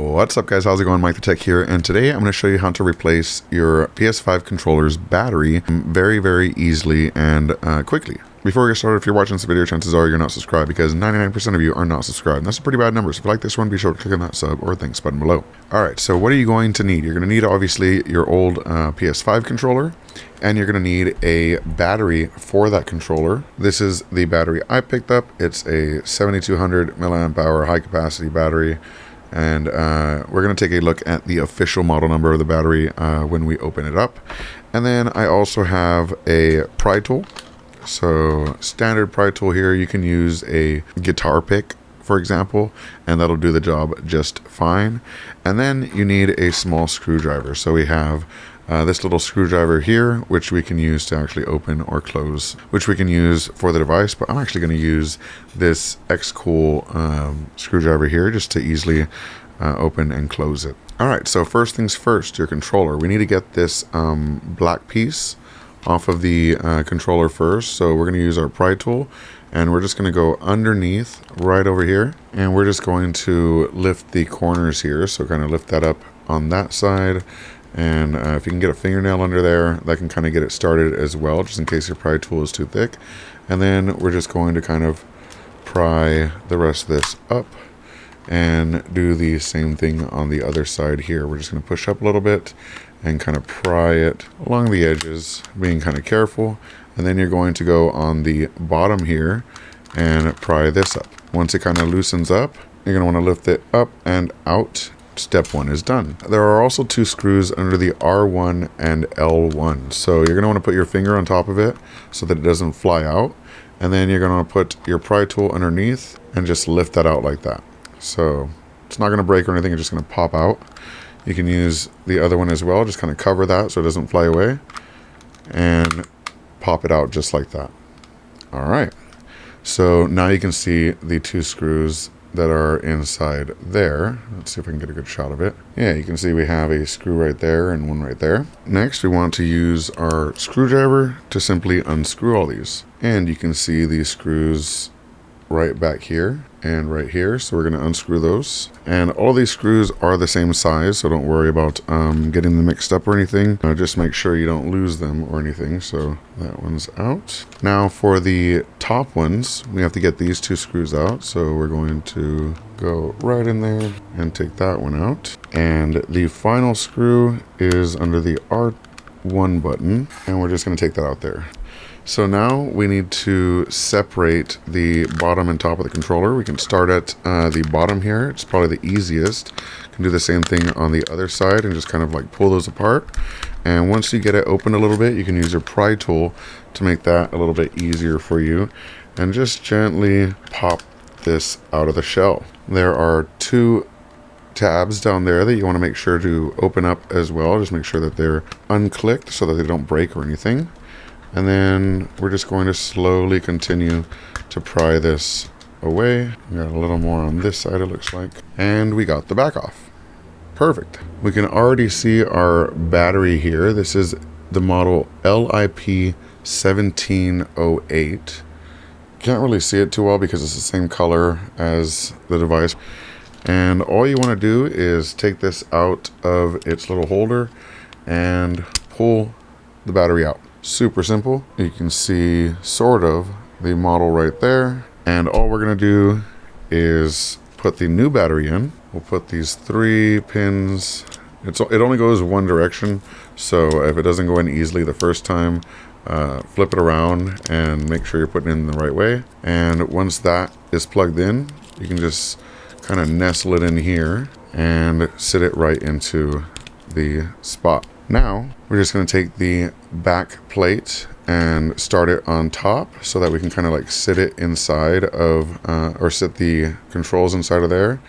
What's up guys, how's it going? MikeTheTech here, and today I'm going to show you how to replace your PS5 controller's battery very easily and quickly. Before we get started, if you're watching this video, chances are you're not subscribed because 99% of you are not subscribed. And that's a pretty bad number. So if you like this one, be sure to click on that sub or thanks button below. Alright, so what are you going to need? You're going to need obviously your old PS5 controller, and you're going to need a battery for that controller. This is the battery I picked up. It's a 7200 milliamp hour high capacity battery. And we're going to take a look at the official model number of the battery when we open it up. And then I also have a pry tool. So standard pry tool here, you can use a guitar pick, for example, and that'll do the job just fine. And then you need a small screwdriver. So we have this little screwdriver here, which we can use to actually open or close, which we can use for the device. But I'm actually going to use this X-Cool screwdriver here just to easily open and close it. All right, so first things first, your controller. We need to get this black piece off of the controller first. So we're going to use our pry tool, and we're just going to go underneath right over here, and we're just going to lift the corners here. So kind of lift that up on that side. And if you can get a fingernail under there, that can kind of get it started as well, just in case your pry tool is too thick. And then we're just going to kind of pry the rest of this up and do the same thing on the other side here. We're just going to push up a little bit and kind of pry it along the edges, being kind of careful. And then you're going to go on the bottom here and pry this up. Once it kind of loosens up, you're going to want to lift it up and out. Step one is done. There are also two screws under the R1 and L1. So you're going to want to put your finger on top of it so that it doesn't fly out. And then you're going to want to put your pry tool underneath and just lift that out like that. So it's not going to break or anything. It's just going to pop out. You can use the other one as well. Just kind of cover that so it doesn't fly away. And pop it out just like that. All right. So now you can see the two screws that are inside there. Let's see if I can get a good shot of it. Yeah, you can see we have a screw right there and one right there. Next, we want to use our screwdriver to simply unscrew all these. And you can see these screws right back here and right here. So we're going to unscrew those. And all these screws are the same size, so don't worry about getting them mixed up or anything. Just make sure you don't lose them or anything. So that one's out. Now for the top ones, we have to get these two screws out. So we're going to go right in there and take that one out. And the final screw is under the R1 button, and we're just going to take that out there. So now we need to separate the bottom and top of the controller. We can start at the bottom here. It's probably the easiest. You can do the same thing on the other side and just kind of like pull those apart. And once you get it open a little bit, you can use your pry tool to make that a little bit easier for you. And just gently pop this out of the shell. There are two tabs down there that you want to make sure to open up as well. Just make sure that they're unclicked so that they don't break or anything. And then we're just going to slowly continue to pry this away. We got a little more on this side, it looks like. And we got the back off. Perfect. We can already see our battery here. This is the model LIP1708. Can't really see it too well because it's the same color as the device. And all you want to do is take this out of its little holder and pull the battery out. Super simple. You can see sort of the model right there. And all we're going to do is put the new battery in. We'll put these 3 pins. It only goes one direction. So if it doesn't go in easily the first time, flip it around and make sure you're putting it in the right way. And once that is plugged in, you can just kind of nestle it in here and sit it right into the spot. Now we're just going to take the back plate and start it on top so that we can kind of like sit it inside of or sit the controls inside of there,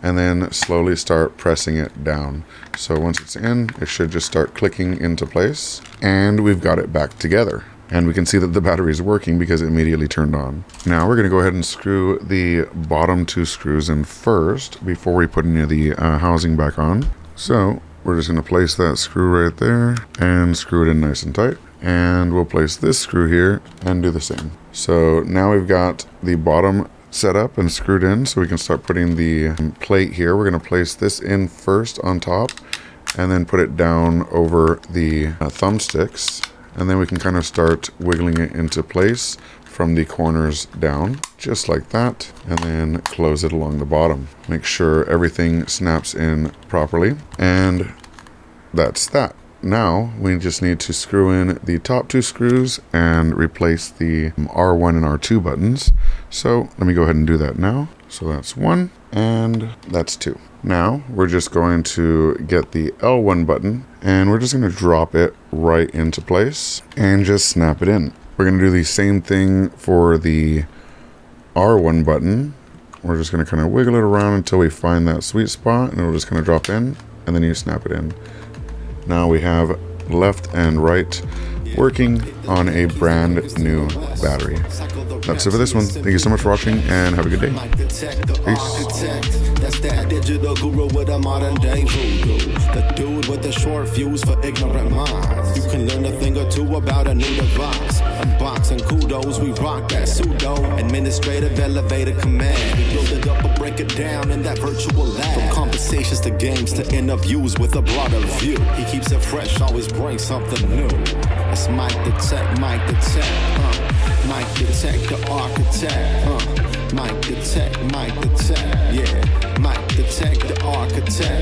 and then slowly start pressing it down. So once it's in, it should just start clicking into place, and we've got it back together. And we can see that the battery is working because it immediately turned on. Now we're going to go ahead and screw the bottom 2 screws in first before we put any of the housing back on. So we're just going to place that screw right there and screw it in nice and tight. And we'll place this screw here and do the same. So now we've got the bottom set up and screwed in, so we can start putting the plate here. We're going to place this in first on top and then put it down over the thumbsticks, and then we can kind of start wiggling it into place from the corners down, just like that, and then close it along the bottom. Make sure everything snaps in properly, and that's that. Now we just need to screw in the top 2 screws and replace the R1 and R2 buttons. So let me go ahead and do that now. So that's 1 and that's 2. Now we're just going to get the L1 button and we're just going to drop it right into place and just snap it in. We're going to do the same thing for the R1 button. We're just going to kind of wiggle it around until we find that sweet spot, and it'll just kind of drop in, and then you snap it in. Now we have left and right working on a brand new battery. That's it for this one. Thank you so much for watching and have a good day. Peace. That's that digital guru with a modern day voodoo. The dude with the short fuse for ignorant minds. You can learn a thing or two about a new device. Unboxing kudos, we rock that pseudo administrative elevator command. We build it up or break it down in that virtual lab. From conversations to games to interviews with a broader view. He keeps it fresh, always brings something new. It's MikeTheTech, MikeTheTech, MikeTheTech, the architect, MikeTheTech, MikeTheTech, yeah, MikeTheTech, the architect.